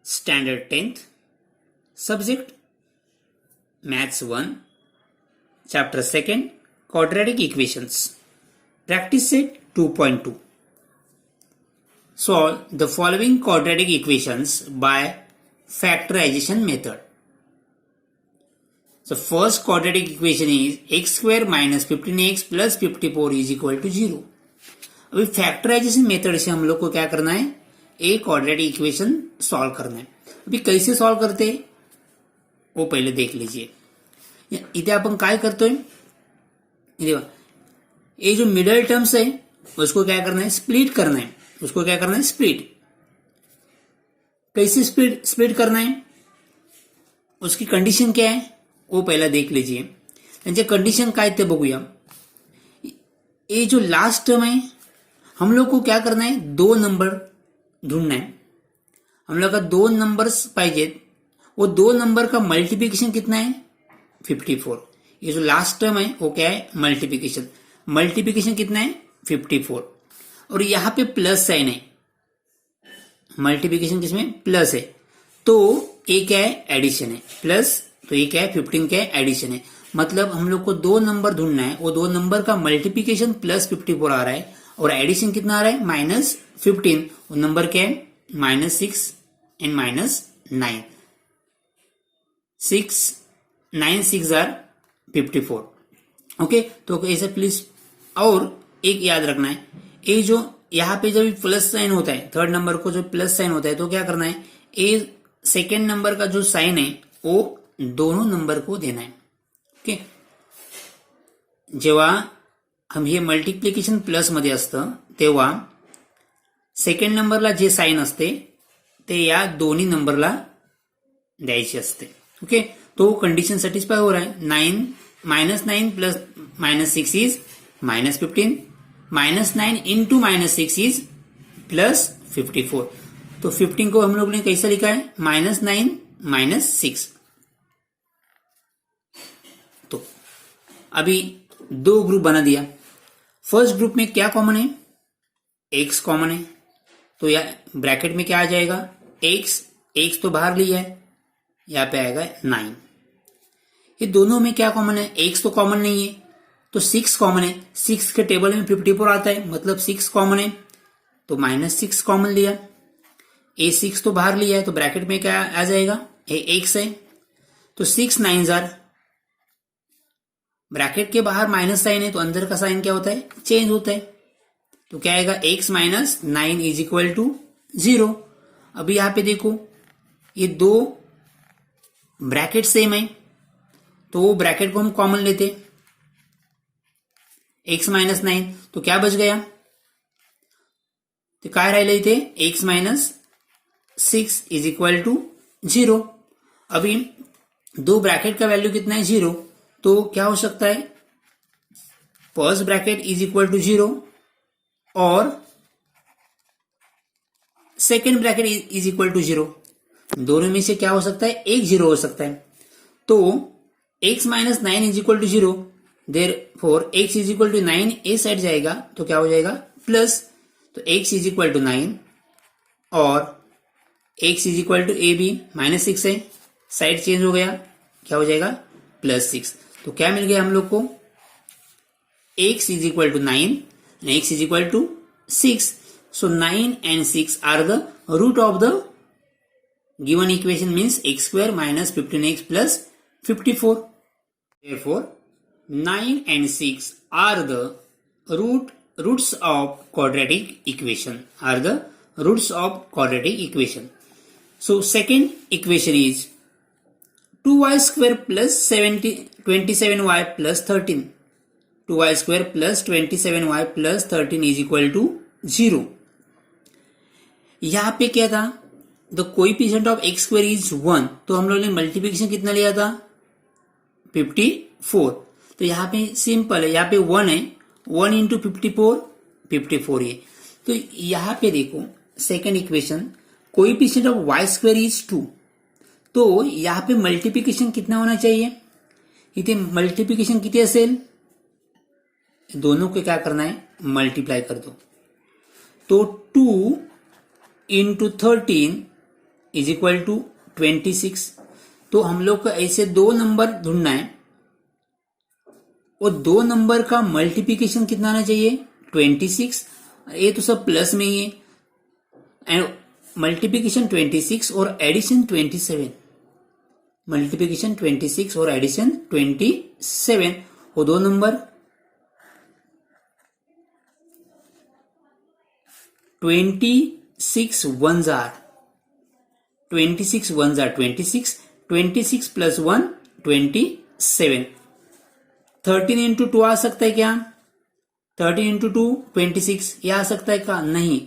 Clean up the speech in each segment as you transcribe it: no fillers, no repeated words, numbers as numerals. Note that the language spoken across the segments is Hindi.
Standard 10th, Subject Maths 1, Chapter 2nd, Quadratic Equations. Practice set 2.2. Solve the following quadratic equations by factorization method. So first quadratic equation is x square minus 15x plus 54 is equal to 0. अभी फैक्टराइजेशन मेथड से हम लोग को क्या करना है, एक क्वाड्रेटिक इक्वेशन सॉल्व करना है. अभी कैसे सॉल्व करते हैं वो पहले देख लीजिए. इथे आपण काय करतोय, ये जो मिडल टर्म्स है उसको क्या करना है, स्प्लिट करना है. उसको क्या करना है, स्प्लिट. कैसे स्प्लिट करना है, उसकी कंडिशन क्या है वो पहिला देख लीजिए. त्यांचे कंडिशन काय ते बघूया. ये जो लास्ट टर्म है हम लोग को क्या करना है, दो नंबर ढूंढना है. हम लोग का दो नंबर्स पाहिजेत. वो दो नंबर का मल्टीप्लिकेशन कितना है, 54. ये जो लास्ट टर्म है वो क्या है, मल्टीप्लिकेशन. मल्टीप्लिकेशन कितना है, 54. और यहां पे प्लस साइन है, मल्टीप्लिकेशन किसमें प्लस है, तो ये क्या है, एडिशन है. प्लस तो ये क्या है, 15 क्या है, एडिशन है. मतलब हम लोग को दो नंबर ढूंढना है. वो दो नंबर का मल्टीप्लिकेशन प्लस 54 आ रहा है और एडिशन कितना आ रहा है, -15. वो नंबर क्या है, -6 एंड -9. 9 6 आर 54. ओके, तो ऐसे प्लीज. और एक याद रखना है, ये जो यहाँ पे जब प्लस साइन होता है, थर्ड नंबर को जो प्लस साइन होता है तो क्या करना है, ये सेकेंड नंबर का जो साइन है वो दोनों नंबर को देना है. ओके, जेव्हा हम हे मल्टिप्लिकेशन प्लस मध्ये असतं तेव्हा सेकंड नंबरला जे साइन असते ते या दोन्ही नंबरला द्यायचे असते. ओके, तो कंडिशन सॅटिस्फाय हो रहा है. -9 प्लस -6 इज -15. -9 into -6 is +54. तो 15 को हम लोग ने कैसा लिखा है, -9 -6. तो अभी दो ग्रुप बना दिया. फर्स्ट ग्रुप में क्या कॉमन है, x कॉमन है. तो या ब्रैकेट में क्या आ जाएगा, x तो बाहर लिया है, यहां पे आएगा 9. ये दोनों में क्या कॉमन है, x तो कॉमन नहीं है तो 6 कॉमन है. 6 के टेबल में 54 आता है, मतलब 6 कॉमन है तो -6 कॉमन लिया. ए 6 तो बाहर लिया है तो ब्रैकेट में क्या आ जाएगा, x है. तो 6 9 जार, ब्रैकेट के बाहर माइनस साइन है तो अंदर का साइन क्या होता है, चेंज होता है. तो क्या आएगा, x - 9 इज इक्वल टू 0. अभी यहां पे देखो ये दो ब्रैकेट सेम है तो वो ब्रैकेट को हम कॉमन लेते, x - 9. तो क्या बच गया, तो काय राहिले इथे, x - 6 इज इक्वल टू 0. अभी दो ब्रैकेट का वैल्यू कितना है, 0. तो क्या हो सकता है, first bracket is equal to 0 और second bracket is equal to 0. दोनों में से क्या हो सकता है, एक 0 हो सकता है. तो x - 9 is equal to 0, therefore x is equal to 9 ए साइड जाएगा तो क्या हो जाएगा, प्लस. तो x इज इक्वल टू 9 और x इज इक्वल टू ए बी -6 है, साइड चेंज हो गया, क्या हो जाएगा, +6. तो क्या मिल गया हम लोग को, x is equal to 9 and x is equal to 6. So 9 and 6 are the root of the given equation, means x square minus 15x plus 54. Therefore 9 and 6 are the roots of quadratic equation, are the roots of quadratic equation. So second equation is 2y square plus 27y plus 13. 2y square plus 27y plus 13 is equal to 0. यहां पे क्या था, the coefficient of x square is 1. तो हम लोगों ने मल्टीप्लिकेशन कितना लिया था, 54. तो यहां पे सिंपल है, यहां पे 1 है, 1 इंटू 54 है. तो यहां पे देखो second equation, coefficient of y square is 2. तो यहां पे मल्टीप्लिकेशन कितना होना चाहिए, इथे मल्टीप्लिकेशन किती असेल, दोनों को क्या करना है, मल्टीप्लाई कर दो. तो 2 इंटू 13 इज इक्वल टू 26। तो हम लोग को ऐसे दो नंबर ढूंढना है और दो नंबर का मल्टीप्लिकेशन कितना आना चाहिए 26। ये तो सब प्लस में ही है एंड मल्टीप्लिकेशन 26 और एडिशन 27। मल्टीप्लिकेशन 26 और एडिशन 27 वो दो number 26 1s are 26 1s are 26 26 plus 1 27। 13 into 2 आ सकता है क्या 13 इंटू 2 26 ये आ सकता है क्या नहीं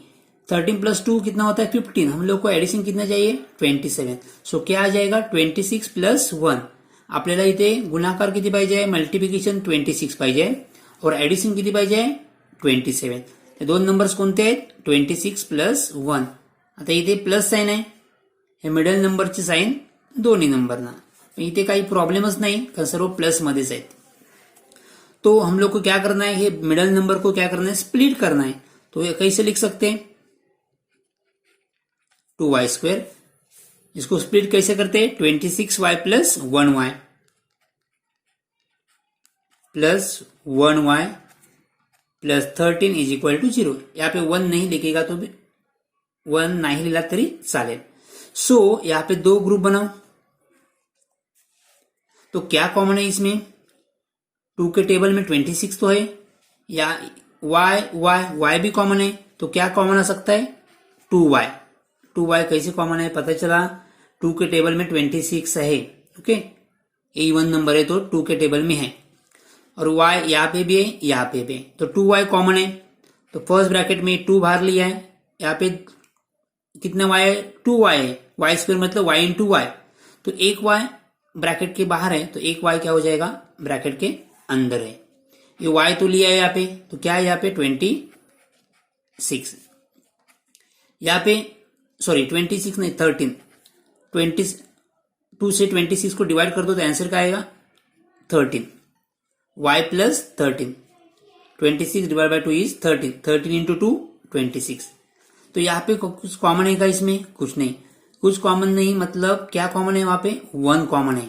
13 प्लस 2 कितना होता है 15। हम लोग को एडिशन कितना चाहिए 27। सो क्या आ जाएगा 26 प्लस 1। आपल्याला इथे गुणाकार किती पाहिजे आहे मल्टिप्लिकेशन 26 पाहिजे आहे और एडिशन किती पाहिजे आहे 27। ते दोन नंबर्स कोणते आहेत 26 प्लस 1। आता इथे प्लस साइन आहे हे मिडल नंबरची साइन दोन्ही नंबरना इथे काही प्रॉब्लेमच नाही कारण सर्व प्लस मध्येच आहेत। तो हम लोग को क्या करना है ये मिडल नंबर को क्या करना है स्प्लिट करना है। तो ये कैसे लिख सकते हैं 2y²। इसको स्प्लिट कैसे करते हैं 26y plus 1y plus 1y plus 13 is equal to 0। यहाँ पे 1 नहीं लिखेगा तो भी 1 नहीं लिखा तरी चालेल। सो यहाँ पे दो ग्रुप बनाओ तो क्या कॉमन है इसमें 2 के टेबल में 26 तो है या y भी कॉमन है तो क्या कॉमन आ सकता है 2y। 2y कैसे कॉमन है पता चला 2 के टेबल में 26 है ओके A1 नंबर है तो 2 के टेबल में है और y यहाँ पे भी है यहाँ पे भी है तो 2y कॉमन है तो फर्स्ट ब्रैकेट में 2 बाहर लिया है यहाँ पे कितना y है 2y है y² मतलब y इंटू y तो एक y ब्रैकेट के बाहर है तो एक y क्या हो जाएगा ब्रैकेट के अंदर है। ये y तो लिया है यहाँ पे तो क्या है यहाँ पे 26 यहाँ पे सॉरी 26 नहीं 13 22 से 26 को डिवाइड कर दो तो आंसर क्या आएगा 13 y plus 13 26 divide by 2 is 13 13 into 2 26। तो यहाँ पे कुछ कॉमन है क्या इसमें कुछ नहीं कुछ कॉमन नहीं मतलब क्या कॉमन है वहां पे 1 कॉमन है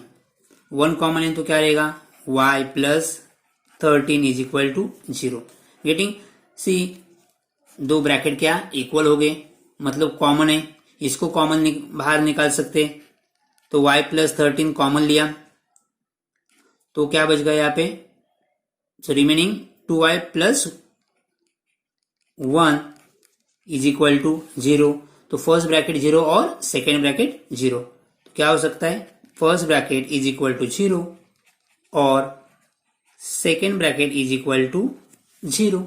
1 कॉमन है तो क्या रहेगा y plus 13 is equal to 0। Getting c दो ब्रैकेट क्या इक्वल हो गए मतलब कॉमन है इसको कॉमन बाहर निकाल सकते तो y प्लस 13 कॉमन लिया तो क्या बच गया यहाँ पे so remaining 2y plus 1 is equal to 0। तो फर्स्ट ब्रैकेट 0 और सेकेंड ब्रैकेट 0 तो क्या हो सकता है first bracket is equal to 0 और second bracket is equal to 0।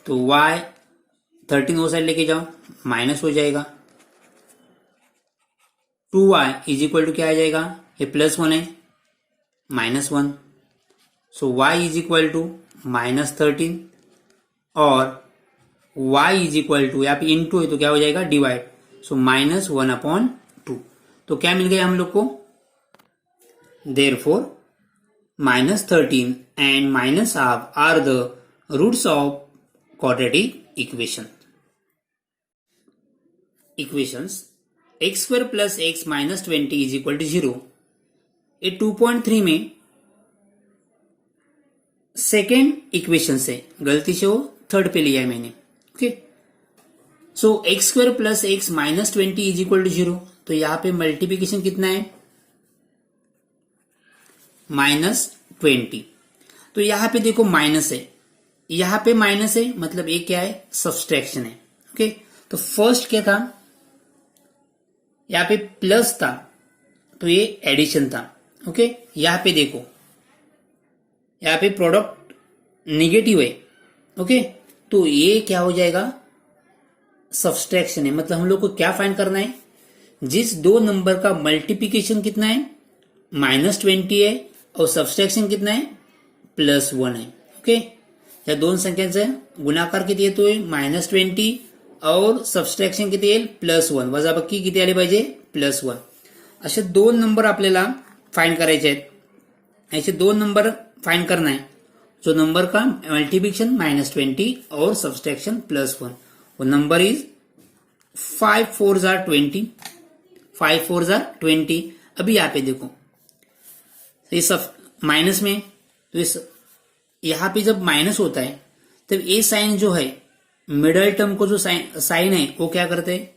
तो y 13 वो साइड लेके जाओ माइनस हो जाएगा 2y इज इक्वल टू क्या आ जाएगा ये प्लस 1 है -1 सो y इज इक्वल टू -13 और y इज इक्वल टू यहाँ पे इंटू है तो क्या हो जाएगा डिवाइड सो -1/2। तो क्या मिल गया हम लोग को therefore -13 and -half are the roots of quadratic equation। Equations x² plus x minus 20 is equal to 0 ये 2.3 में सेकेंड इक्वेशन से गलती से वो थर्ड पे लिया है मैंने okay. So x² plus x minus 20 is equal to 0 तो यहाँ पे मल्टीप्लीकेशन कितना है -20। तो यहाँ पे देखो माइनस है यहाँ पे माइनस है मतलब ये क्या है सब्सट्रैक्शन है ओके। तो फर्स्ट क्या था यहाँ पे प्लस था तो ये एडिशन था ओके। यहाँ पे देखो यहाँ पे प्रोडक्ट निगेटिव है ओके तो ये क्या हो जाएगा सब्सट्रैक्शन है मतलब हम लोग को क्या फाइंड करना है जिस दो नंबर का मल्टीप्लिकेशन कितना है -20 है और सब्सट्रैक्शन कितना है +1 है ओके। या दोन संख्यांचा गुणाकार किती येतोय -20 और सबस्ट्रॅक्शन किती येईल +1 वजाबाकी किती आले पाहिजे +1। असे दोन नंबर आपल्याला फाइंड करायचे आहेत। ऐसे दोन नंबर फाइंड करना है जो नंबर का मल्टीप्लिकेशन -20 और सब्सट्रैक्शन +1, वो नंबर इज 5 4 जार 20, 5 4 जार 20। अभी यहाँ पे देखो इस माइनस में, तो इस यहाँ पे जब माइनस होता है तब ये साइन जो है मिडल टर्म को जो साइन है वो क्या करते हैं,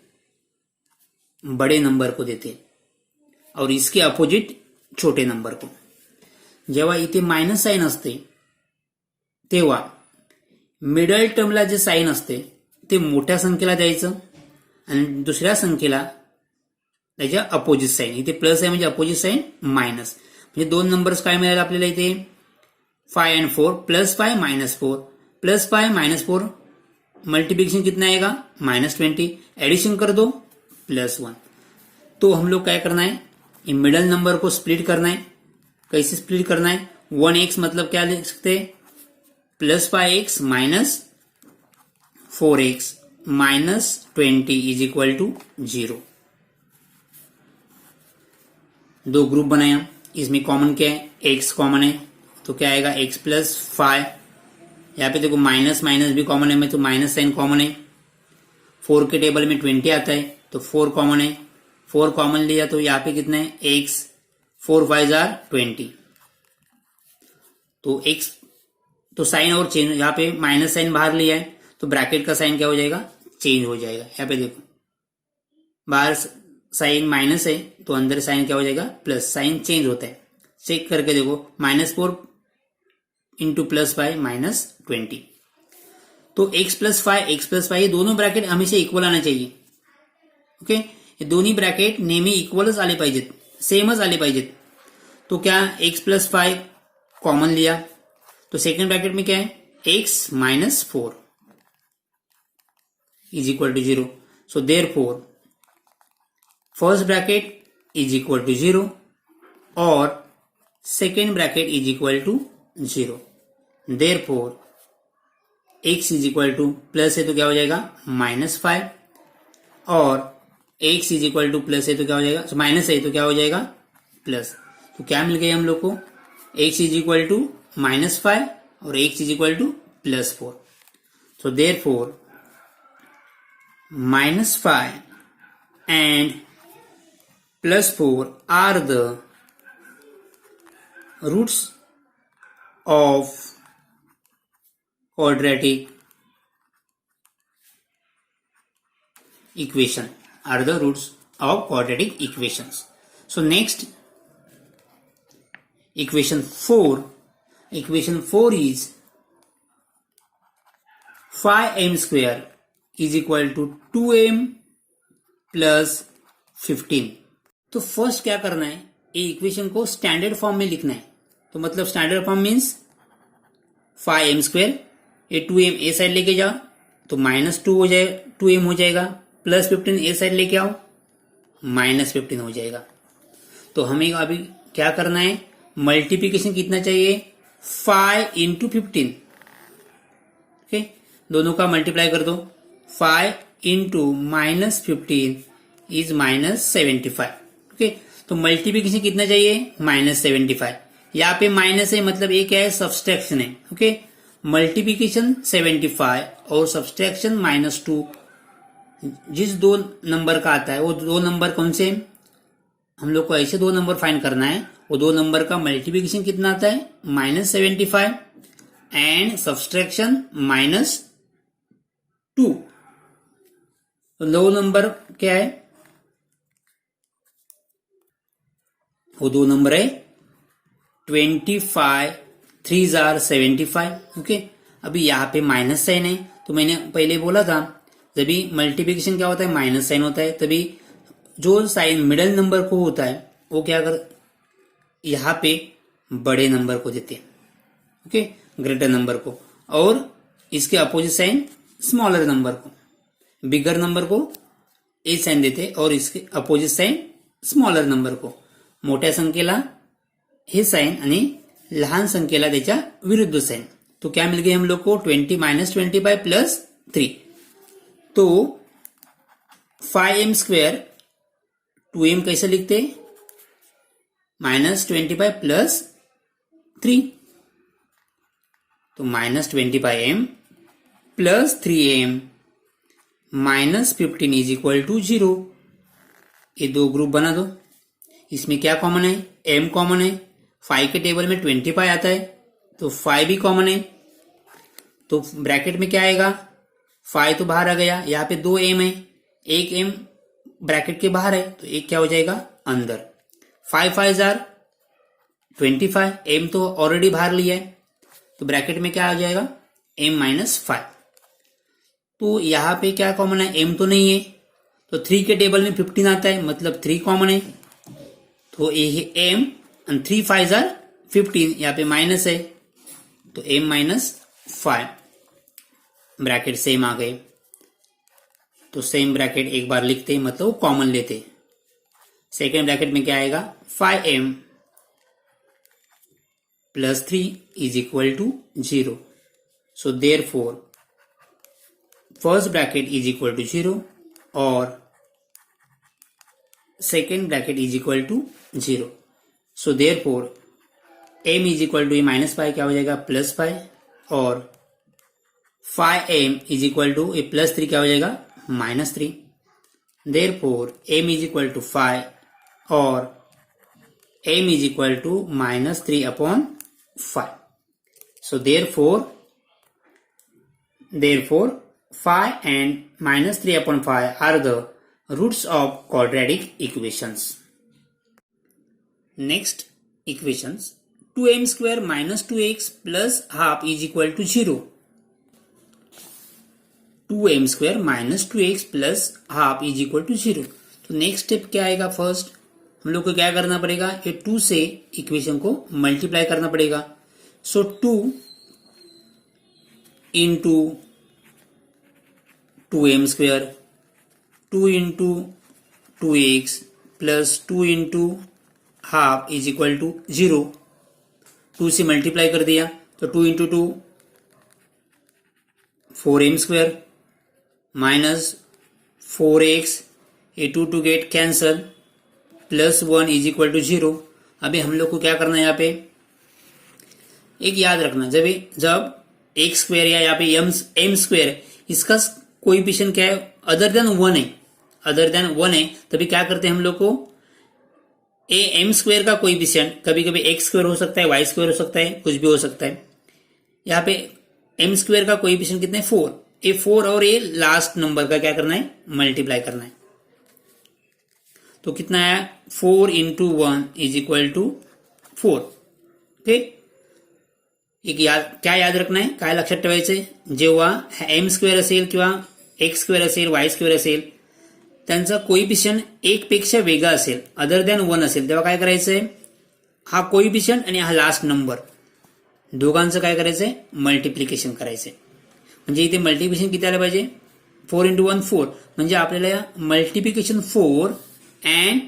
बड़े नंबर को देते हैं, और इसके अपोजिट छोटे नंबर को। जेव्हा इथे मायनस साइन असते तेव्हा मिडल टर्मला जे साइन असते ते मोठ्या संख्येला द्यायचं आणि दुसऱ्या संख्येला त्याच्या अपोजिट साइन। इथे प्लस आहे म्हणजे अपोजिट साइन मायनस, म्हणजे दोन नंबर्स काय मिळाले आपल्याला इथे 5 and 4, +5 -4, +5 -4 मल्टीप्लिकेशन कितना आएगा -20, एडिशन कर दो +1। तो हम लोग क्या करना है, ये मिडल नंबर को स्प्लिट करना है। कैसे स्प्लिट करना है, 1x मतलब क्या लिख सकते हैं, +5x -4x -20 = 0। दो ग्रुप बनाया, इसमें कॉमन क्या है, x कॉमन है तो क्या आएगा x +5। यहाँ पे देखो माइनस माइनस भी कॉमन है में, तो माइनस साइन कॉमन है। 4 के टेबल में 20 आता है तो 4 कॉमन है, 4 कॉमन लिया तो यहाँ पे कितना है x, 4 5 = 20। तो x तो साइन और चेंज, यहाँ पे माइनस साइन बाहर लिया है तो ब्रैकेट का साइन क्या हो जाएगा, चेंज हो जाएगा। यहाँ पे देखो बाहर साइन माइनस है तो अंदर साइन क्या हो जाएगा प्लस, साइन चेंज होता है। चेक करके देखो -4 इंटू +5 -20। तो x +5 ये दोनों ब्रॅकेट हमेशा इक्वल आना चाहिए। ओके, ये दोन्ही ब्रॅकेट नेहमी इक्वलच आले पाहिजेत, सेमच आले पाहिजेत। तो क्या x +5 कॉमन लिया तो सेकेंड ब्रैकेट में क्या है x -4 = 0। So therefore first bracket = 0 और second bracket = 0। Therefore x plus है तो क्या हो जाएगा -5 और x प्लस है तो क्या हो जाएगा, माइनस है तो क्या हो जाएगा प्लस। तो क्या मिल गया हम लोग को, x -5 और x +4। So therefore -5 and +4 are the roots of quadratic equation, are the roots of quadratic equations. So next equation 4 is 5m² = 2m + 15। तो फर्स्ट क्या करना है, ये इक्वेशन को स्टैंडर्ड फॉर्म में लिखना है। तो मतलब स्टैंडर्ड फॉर्म मीन्स 5m², ये 2m ए साइड लेके जाओ तो -2 हो जाए, 2m हो जाएगा, +15 ए साइड लेके आओ -15 हो जाएगा। तो हमें अभी क्या करना है, मल्टीप्लीकेशन कितना चाहिए 5 × 15। ओके, दोनों का मल्टीप्लाई कर दो, 5 × -15 इज -75। ओके, तो मल्टीप्लीकेशन कितना चाहिए -75। यहाँ पे माइनस है मतलब ये क्या है, सब्सट्रैक्शन है। ओके, मल्टीप्लीकेशन 75 और सब्सट्रैक्शन -2, जिस दो नंबर का आता है वो दो नंबर कौन से, हम लोग को ऐसे दो नंबर फाइंड करना है। वो दो नंबर का मल्टीप्लीकेशन कितना आता है -75 एंड सब्सट्रैक्शन -2। तो दो नंबर क्या है, वो दो नंबर है 25 3 = 75। ओके, अभी यहाँ पे माइनस साइन है तो मैंने पहले बोला था जब भी मल्टीप्लीकेशन क्या होता है माइनस साइन होता है, तभी जो साइन मिडल नंबर को होता है वो क्या कर, यहाँ पे बड़े नंबर को देते हैं। ओके, ग्रेटर नंबर को, और इसके अपोजिट साइन स्मॉलर नंबर को, बिगर नंबर को ए साइन देते और इसके अपोजिट साइन स्मॉलर नंबर को। मोठ्या संख्येला हे साइन आणि लहान संख्येला त्याच्या विरुद्ध साइन। तो क्या मिल गए हम लोग को 20 -25 + 3। तो 5m² 2m कैसे लिखते, -25 + 3। तो -25m plus 3am -15 is equal to 0। ये दो ग्रुप बना दो। इसमें क्या कॉमन है? m कॉमन है। 5 के टेबल में 25 आता है तो 5 भी कॉमन है। तो ब्रैकेट में क्या आएगा? 5 तो बाहर आ गया, यहाँ पे 2m है, एक m ब्रैकेट के बाहर है तो एक क्या हो जाएगा? अंदर। 5 5 25, m तो ऑलरेडी बाहर लिया है तो ब्रैकेट में क्या आ जाएगा? m-5। तो यहाँ पे क्या कॉमन है? m तो नहीं है तो 3 के टेबल में 15 आता है मतलब 3 कॉमन है तो ये m and 3 5 15, यहाँ पे माइनस है तो m-5 ब्रैकेट सेम आ गए। तो सेम ब्रैकेट एक बार लिखते हैं मतलब कॉमन लेते। सेकेंड ब्रैकेट में क्या आएगा? 5m plus 3 is equal to 0। So therefore first bracket is equal to 0 और second bracket is equal to 0। So therefore m is equal to ये -5 क्या हो जाएगा? +5 और 5m इज इक्वल टू ये +3 क्या हो जाएगा? -3। Therefore m is equal to 5 और m is equal to -3/5। So therefore 5 and -3/5 are the roots of quadratic equations. Next equations, 2m square minus 2x plus half is equal to 0. 2m square minus 2x plus half is equal to 0. तो नेक्स्ट स्टेप क्या आएगा? फर्स्ट हम लोग को क्या करना पड़ेगा? ये 2 से इक्वेशन को मल्टीप्लाई करना पड़ेगा। So 2 into 2m square, 2 into 2x plus 2 into half is equal to 0। 2 से मल्टीप्लाई कर दिया तो 2 into 2 4m square minus 4x, ये 2 to get cancel, plus 1 is equal to 0। अभी हम लोग को क्या करना है? यहाँ पे एक याद रखना, जब x स्क्वायर या यहाँ पे m स्क्वायर इसका कोएफिशिएंट क्या है? अदर देन 1 है, तभी क्या करते हैं हम लोग को? m स्क्वायर का कोएफिशिएंट कभी कभी x स्क्वायर हो सकता है, y स्क्वायर हो सकता है, कुछ भी हो सकता है। यहाँ पे m स्क्वायर का कोएफिशिएंट कितना है? 4। ये 4 और ये लास्ट नंबर का क्या करना है? मल्टीप्लाई करना है। तो कितना आया? 4 into 1 is equal to 4। Okay, क्या याद रखना आहे? काय लक्षात ठेवायचंय? जेव्हा m स्क्वेअर असेल किंवा x स्क्वेअर असेल, y स्क्वेअर असेल, त्यांचा कोएफिशिएंट 1 पेक्षा वेगळा असेल, अदर दॅन 1 असेल, तेव्हा काय करायचंय? हा कोएफिशिएंट आणि हा लास्ट नंबर दोघांचं काय करायचंय? मल्टिप्लिकेशन करायचंय। म्हणजे इथे मल्टिप्लिकेशन किती आलं पाहिजे? 4 इंटू 1 4, म्हणजे आपल्याला मल्टिप्लिकेशन 4 एंड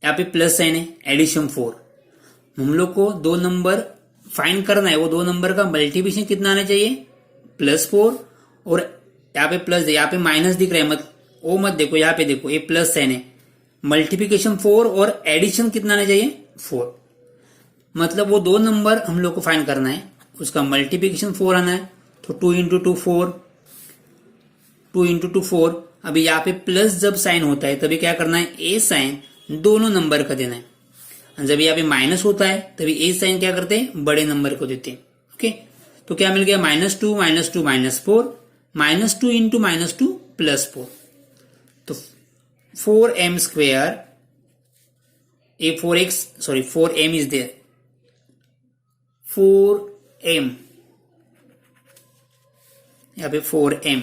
यहाँ पे प्लस साइन है, एडिशन 4। हम लोग को 2 नंबर फाइंड करना है, वो 2 नंबर का मल्टीप्लिकेशन कितना आना चाहिए? +4 और यहाँ पे प्लस, यहाँ पे माइनस दिख रहा है, मत देखो, यहाँ पे देखो, ये प्लस साइन है। मल्टीप्लिकेशन 4 और एडिशन कितना आना चाहिए? 4। मतलब वो 2 नंबर हम लोग को फाइंड करना है, उसका मल्टीप्लिकेशन 4 आना है। तो 2 इंटू 2 4, 2 इंटू 2 4। अभी यहाँ पे प्लस जब साइन होता है तभी क्या करना है? ए साइन दोनों नंबर का देना है। जब यहाँ पे माइनस होता है तभी ए साइन क्या करते हैं? बड़े नंबर को देते हैं। ओके, तो क्या मिल गया? -2 -2 -4, -2 इंटू -2 +4। तो 4m square, A 4m is there, 4m, यहाँ पे 4m।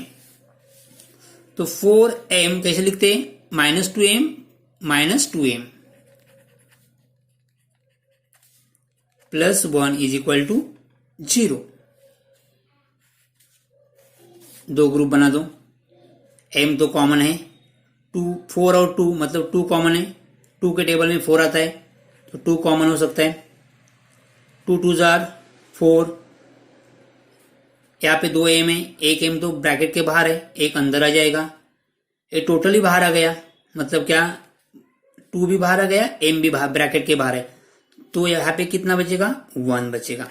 तो 4m कैसे लिखते हैं? -2m -2m +1 is equal to 0। 2 group बना दो। m तो कॉमन है, 4 और 2 मतलब 2 कॉमन है। 2 के टेबल में 4 आता है तो 2 कॉमन हो सकता है। 2 2 4, यहाँ पे 2m है, एक m तो ब्रैकेट के बाहर है, एक अंदर आ जाएगा। ये टोटली बाहर आ गया, मतलब क्या? 2 भी बाहर आ गया, m भी बाहर ब्रैकेट के बाहर है, तो यहाँ पे कितना बचेगा? 1 बचेगा।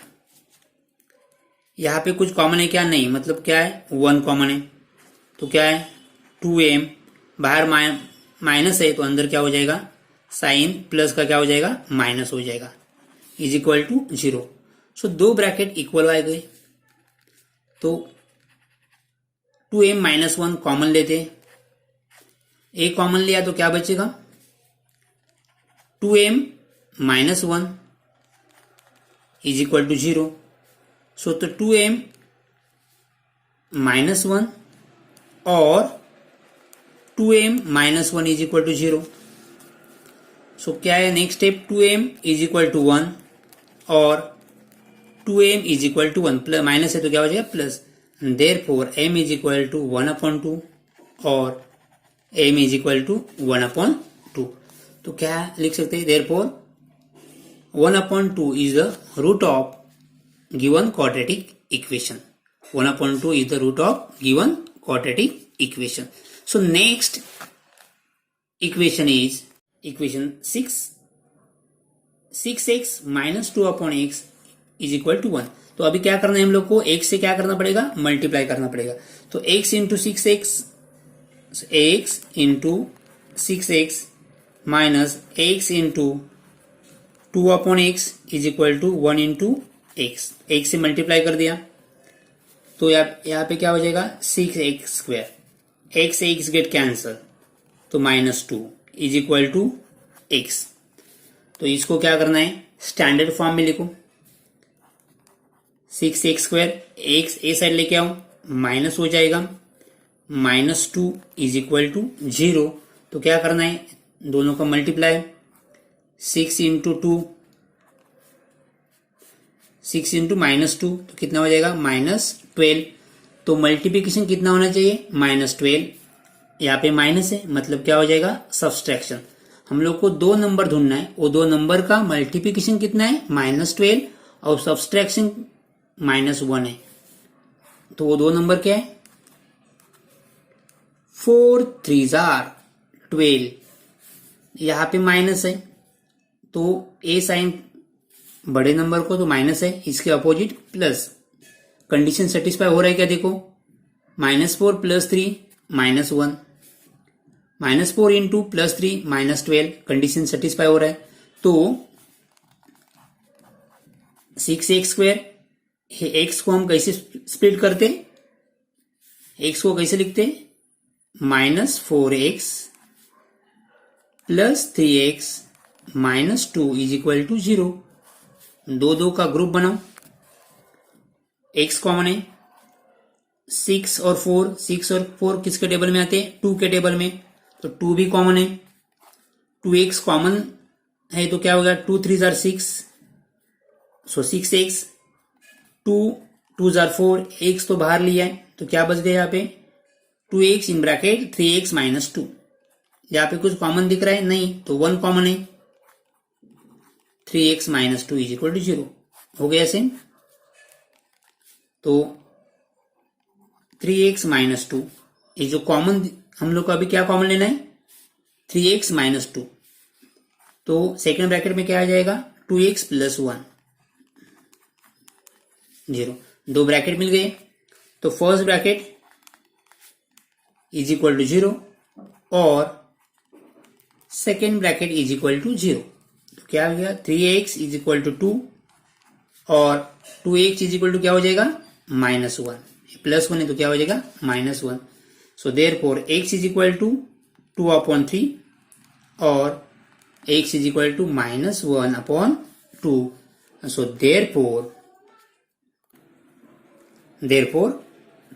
यहाँ पे कुछ कॉमन है क्या? नहीं, मतलब क्या है? 1 कॉमन है, तो क्या है? 2m, बाहर माइनस है तो अंदर क्या हो जाएगा? साइन प्लस का क्या हो जाएगा? माइनस हो जाएगा, इज इक्वल टू 0। सो दो ब्रैकेट इक्वल आ गए, तो 2m माइनस 1 कॉमन लेते हैं, ए कॉमन लिया तो क्या बचेगा? 2m minus 1 is equal to 0। So तो 2m माइनस 1 और 2m minus 1 is equal to 0। So क्या है next step? 2m is equal to 1 और 2m is equal to 1, plus minus है तो क्या हो जाएगा? Plus. Therefore m is equal to 1/2 और m इज इक्वल टू 1/2। तो क्या लिख सकते हैं? Therefore 1/2 is the root of given quadratic equation. 1/2 is the root of given quadratic equation. So next equation is equation 6. 6x minus 2/x is equal to 1. तो अभी क्या करना है हम लोग को? x से क्या करना पड़ेगा? मल्टीप्लाई करना पड़ेगा। तो x into 6x, x into 6x minus x into 2/x is equal to 1 into x। x से मल्टीप्लाई कर दिया तो यहाँ पे क्या हो जाएगा? 6x²। x से x गेट कैंसल तो -2 इज इक्वल टू x। तो इसको क्या करना है? स्टैंडर्ड फॉर्म में लिखो। 6x², x ए साइड लेके आओ, माइनस हो जाएगा, -2 इज इक्वल टू 0। तो क्या करना है? दोनों का मल्टीप्लाई, 6 इंटू 2, 6 इंटू -2 तो कितना हो जाएगा? -12। तो मल्टीप्लिकेशन कितना होना चाहिए? -12। यहाँ पे माइनस है मतलब क्या हो जाएगा? सब्सट्रैक्शन। हम लोग को दो नंबर ढूंढना है, वो दो नंबर का मल्टीप्लिकेशन कितना है? -12 और सब्सट्रैक्शन -1 है। तो वो दो नंबर क्या है? 4 3s are 12। यहाँ पे माइनस है तो ए साइन बड़े नंबर को तो माइनस है, इसके अपोजिट प्लस। कंडीशन सेटिस्फाई हो रहा है क्या? देखो, -4 + 3 -1, -4 इंटू +3 -12, कंडीशन सेटिस्फाई हो रहा है। तो 6x², x को हम कैसे स्प्लिट करते? x को कैसे लिखते? -4x + 3x -2 is equal to 0। दो का ग्रुप बनाओ, x कॉमन है, 6 और 4 किसके टेबल में आते हैं? 2 के टेबल में, तो 2 भी कॉमन है। 2x कॉमन है तो क्या होगा? 2 3s are 6, so 6x, 2 2s are 4, x तो बाहर लिया है तो क्या बच गया यहाँ पे? 2x in bracket 3x -2। यहाँ पे कुछ कॉमन दिख रहा है? नहीं, तो 1 कॉमन है, 3x -2 इज इक्वल टू 0 हो गया सेम। तो 3x -2 ये जो कॉमन हम लोग को अभी क्या कॉमन लेना है? 3x -2। तो सेकेंड ब्रैकेट में क्या आ जाएगा? 2x + 1 0। दो ब्रैकेट मिल गए, तो first bracket is equal to 0 और second bracket is equal to 0। तो क्या हो गया? 3x इज इक्वल टू 2 और 2x इज इक्वल टू क्या हो जाएगा? -1। +1 है तो क्या हो जाएगा? -1। So therefore x is equal to 2/3 और x is equal to -1/2। So therefore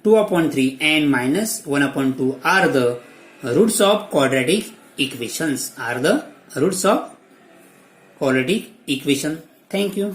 2/3 and -1/2 are the roots of quadratic equations. Thank you.